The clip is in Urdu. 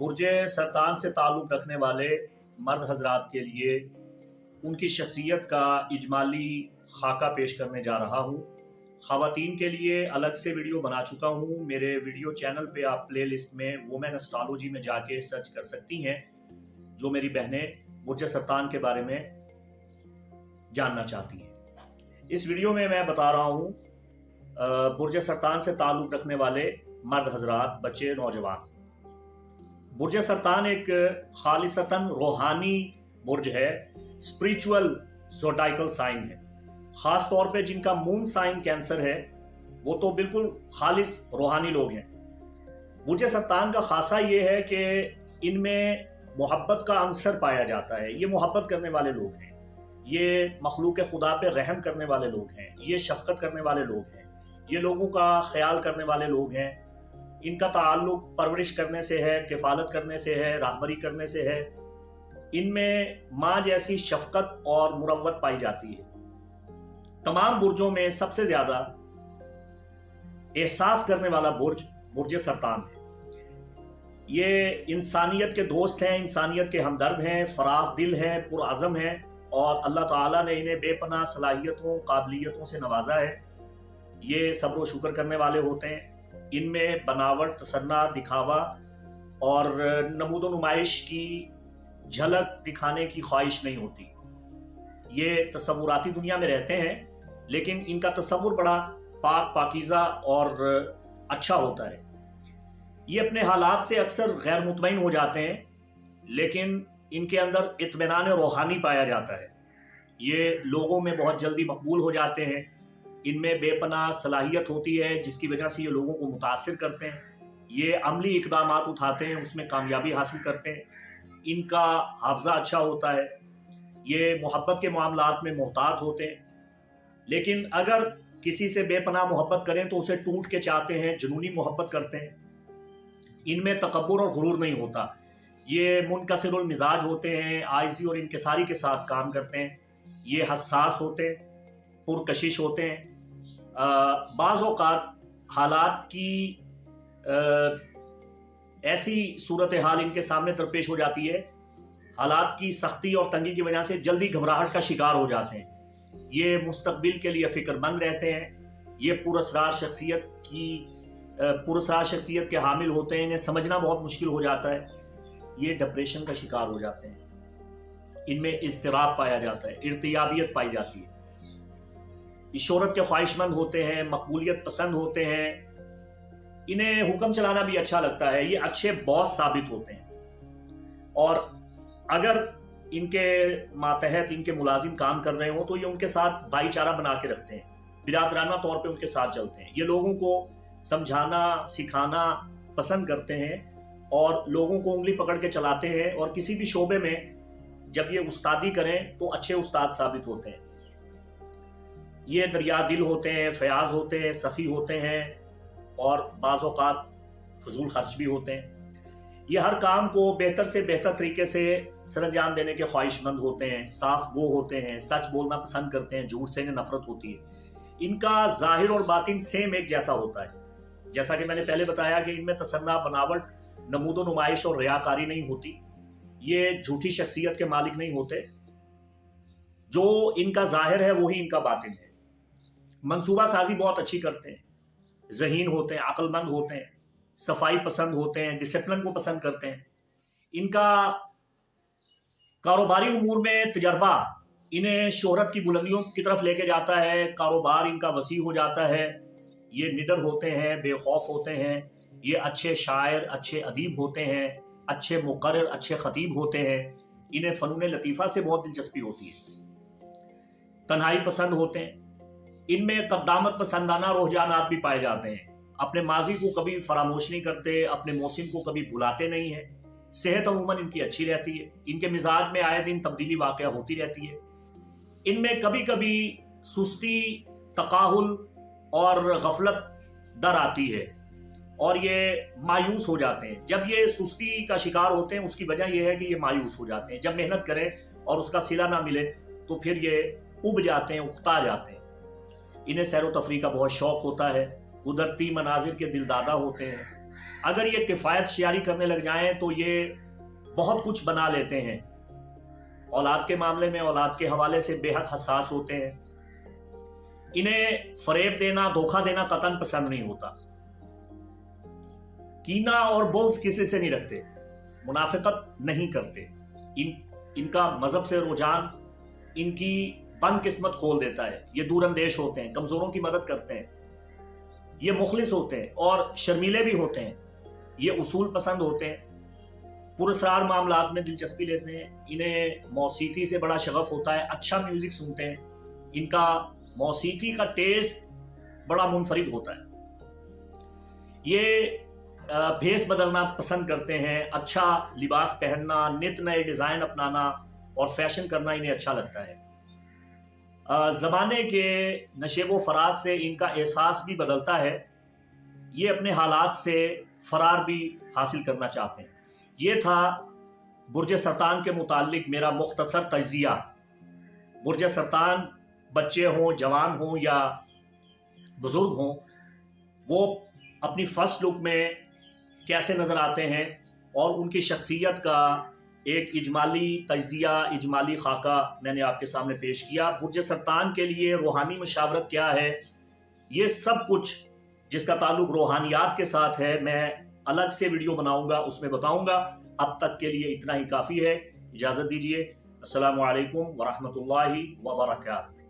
برج سرطان سے تعلق رکھنے والے مرد حضرات کے لیے ان کی شخصیت کا اجمالی خاکہ پیش کرنے جا رہا ہوں۔ خواتین کے لیے الگ سے ویڈیو بنا چکا ہوں، میرے ویڈیو چینل پہ آپ پلے لسٹ میں وومن اسٹرالوجی میں جا کے سرچ کر سکتی ہیں جو میری بہنیں برج سرطان کے بارے میں جاننا چاہتی ہیں۔ اس ویڈیو میں میں بتا رہا ہوں برج سرطان سے تعلق رکھنے والے مرد حضرات، بچے، نوجوان۔ برج سرطان ایک خالصتاً روحانی برج ہے، اسپریچول زوڈائیکل سائن ہے۔ خاص طور پہ جن کا مون سائن کینسر ہے وہ تو بالکل خالص روحانی لوگ ہیں۔ برج سرطان کا خاصہ یہ ہے کہ ان میں محبت کا عنصر پایا جاتا ہے۔ یہ محبت کرنے والے لوگ ہیں، یہ مخلوق خدا پہ رحم کرنے والے لوگ ہیں، یہ شفقت کرنے والے لوگ ہیں، یہ لوگوں کا خیال کرنے والے لوگ ہیں۔ ان کا تعلق پرورش کرنے سے ہے، کفالت کرنے سے ہے، راہبری کرنے سے ہے۔ ان میں ماں جیسی شفقت اور مروت پائی جاتی ہے۔ تمام برجوں میں سب سے زیادہ احساس کرنے والا برج سرطان ہے۔ یہ انسانیت کے دوست ہیں، انسانیت کے ہمدرد ہیں، فراخ دل ہیں، پرعزم ہیں، اور اللہ تعالیٰ نے انہیں بے پناہ صلاحیتوں، قابلیتوں سے نوازا ہے۔ یہ صبر و شکر کرنے والے ہوتے ہیں۔ ان میں بناوٹ، تصنع، دکھاوا اور نمود و نمائش کی جھلک دکھانے کی خواہش نہیں ہوتی۔ یہ تصوراتی دنیا میں رہتے ہیں لیکن ان کا تصور بڑا پاک، پاکیزہ اور اچھا ہوتا ہے۔ یہ اپنے حالات سے اکثر غیر مطمئن ہو جاتے ہیں لیکن ان کے اندر اطمینان روحانی پایا جاتا ہے۔ یہ لوگوں میں بہت جلدی مقبول ہو جاتے ہیں۔ ان میں بے پناہ صلاحیت ہوتی ہے جس کی وجہ سے یہ لوگوں کو متاثر کرتے ہیں۔ یہ عملی اقدامات اٹھاتے ہیں، اس میں کامیابی حاصل کرتے ہیں۔ ان کا حافظہ اچھا ہوتا ہے۔ یہ محبت کے معاملات میں محتاط ہوتے ہیں لیکن اگر کسی سے بے پناہ محبت کریں تو اسے ٹوٹ کے چاہتے ہیں، جنونی محبت کرتے ہیں۔ ان میں تکبر اور غرور نہیں ہوتا۔ یہ منکسر المزاج ہوتے ہیں، عاجزی اور انکساری کے ساتھ کام کرتے ہیں۔ یہ حساس ہوتے ہیں، پرکشش ہوتے ہیں۔ بعض اوقات حالات کی ایسی صورتحال ان کے سامنے درپیش ہو جاتی ہے، حالات کی سختی اور تنگی کی وجہ سے جلدی گھبراہٹ کا شکار ہو جاتے ہیں۔ یہ مستقبل کے لیے فکر مند رہتے ہیں۔ یہ پراسرار شخصیت کے حامل ہوتے ہیں۔ انہیں سمجھنا بہت مشکل ہو جاتا ہے۔ یہ ڈپریشن کا شکار ہو جاتے ہیں۔ ان میں اضطراب پایا جاتا ہے، ارتیابیت پائی جاتی ہے۔ یہ شہرت کے خواہش مند ہوتے ہیں، مقبولیت پسند ہوتے ہیں۔ انہیں حکم چلانا بھی اچھا لگتا ہے۔ یہ اچھے باس ثابت ہوتے ہیں اور اگر ان کے ماتحت ان کے ملازم کام کر رہے ہوں تو یہ ان کے ساتھ بھائی چارہ بنا کے رکھتے ہیں، برادرانہ طور پہ ان کے ساتھ چلتے ہیں۔ یہ لوگوں کو سمجھانا، سکھانا پسند کرتے ہیں اور لوگوں کو انگلی پکڑ کے چلاتے ہیں، اور کسی بھی شعبے میں جب یہ استادی کریں تو اچھے استاد ثابت ہوتے ہیں۔ یہ دریا دل ہوتے ہیں، فیاض ہوتے ہیں، سخی ہوتے ہیں اور بعض اوقات فضول خرچ بھی ہوتے ہیں۔ یہ ہر کام کو بہتر سے بہتر طریقے سے سر انجام دینے کے خواہش مند ہوتے ہیں، صاف گو ہوتے ہیں، سچ بولنا پسند کرتے ہیں، جھوٹ سے انہیں نفرت ہوتی ہے۔ ان کا ظاہر اور باطن سیم ایک جیسا ہوتا ہے۔ جیسا کہ میں نے پہلے بتایا کہ ان میں تصنع، بناوٹ، نمود و نمائش اور ریاکاری نہیں ہوتی۔ یہ جھوٹی شخصیت کے مالک نہیں ہوتے۔ جو ان کا ظاہر ہے وہی ان کا باطن ہے۔ منصوبہ سازی بہت اچھی کرتے ہیں، ذہین ہوتے ہیں، عقل مند ہوتے ہیں، صفائی پسند ہوتے ہیں، ڈسپلن کو پسند کرتے ہیں۔ ان کا کاروباری امور میں تجربہ انہیں شہرت کی بلندیوں کی طرف لے کے جاتا ہے، کاروبار ان کا وسیع ہو جاتا ہے۔ یہ نڈر ہوتے ہیں، بے خوف ہوتے ہیں۔ یہ اچھے شاعر، اچھے ادیب ہوتے ہیں، اچھے مقرر، اچھے خطیب ہوتے ہیں۔ انہیں فنون لطیفہ سے بہت دلچسپی ہوتی ہے۔ تنہائی پسند ہوتے ہیں۔ ان میں قدامت پسندانہ رجحانات بھی پائے جاتے ہیں۔ اپنے ماضی کو کبھی فراموش نہیں کرتے، اپنے محسن کو کبھی بھلاتے نہیں ہیں۔ صحت عموماً ان کی اچھی رہتی ہے۔ ان کے مزاج میں آئے دن تبدیلی واقع ہوتی رہتی ہے۔ ان میں کبھی کبھی سستی، تقاہل اور غفلت در آتی ہے اور یہ مایوس ہو جاتے ہیں۔ جب یہ سستی کا شکار ہوتے ہیں اس کی وجہ یہ ہے کہ یہ مایوس ہو جاتے ہیں۔ جب محنت کریں اور اس کا صلہ نہ ملے تو پھر یہ اب جاتے ہیں، اکتا جاتے ہیں۔ انہیں سیر و تفریح کا بہت شوق ہوتا ہے، قدرتی مناظر کے دلدادہ ہوتے ہیں۔ اگر یہ کفایت شیاری کرنے لگ جائیں تو یہ بہت کچھ بنا لیتے ہیں. اولاد کے معاملے میں اولاد کے حوالے سے بے حد حساس ہوتے ہیں. انہیں فریب دینا، دھوکہ دینا قطعاً پسند نہیں ہوتا. کینہ اور بغض کسی سے نہیں رکھتے، منافقت نہیں کرتے. ان کا مذہب سے رجحان ان کی بند قسمت کھول دیتا ہے. یہ دور اندیش ہوتے ہیں، کمزوروں کی مدد کرتے ہیں، یہ مخلص ہوتے ہیں اور شرمیلے بھی ہوتے ہیں. یہ اصول پسند ہوتے ہیں، پراسرار معاملات میں دلچسپی لیتے ہیں. انہیں موسیقی سے بڑا شغف ہوتا ہے، اچھا میوزک سنتے ہیں. ان کا موسیقی کا ٹیسٹ بڑا منفرد ہوتا ہے. یہ بھیس بدلنا پسند کرتے ہیں، اچھا لباس پہننا، نت نئے ڈیزائن اپنانا اور فیشن کرنا انہیں اچھا لگتا ہے. زمانے کے نشیب و فراز سے ان کا احساس بھی بدلتا ہے. یہ اپنے حالات سے فرار بھی حاصل کرنا چاہتے ہیں. یہ تھا برج سرطان کے متعلق میرا مختصر تجزیہ. برج سرطان بچے ہوں، جوان ہوں یا بزرگ ہوں، وہ اپنی فرسٹ لک میں کیسے نظر آتے ہیں اور ان کی شخصیت کا ایک اجمالی تجزیہ، اجمالی خاکہ میں نے آپ کے سامنے پیش کیا. برج سرطان کے لیے روحانی مشاورت کیا ہے، یہ سب کچھ جس کا تعلق روحانیات کے ساتھ ہے میں الگ سے ویڈیو بناؤں گا، اس میں بتاؤں گا. اب تک کے لیے اتنا ہی کافی ہے. اجازت دیجیے. السلام علیکم ورحمۃ اللہ وبرکاتہ.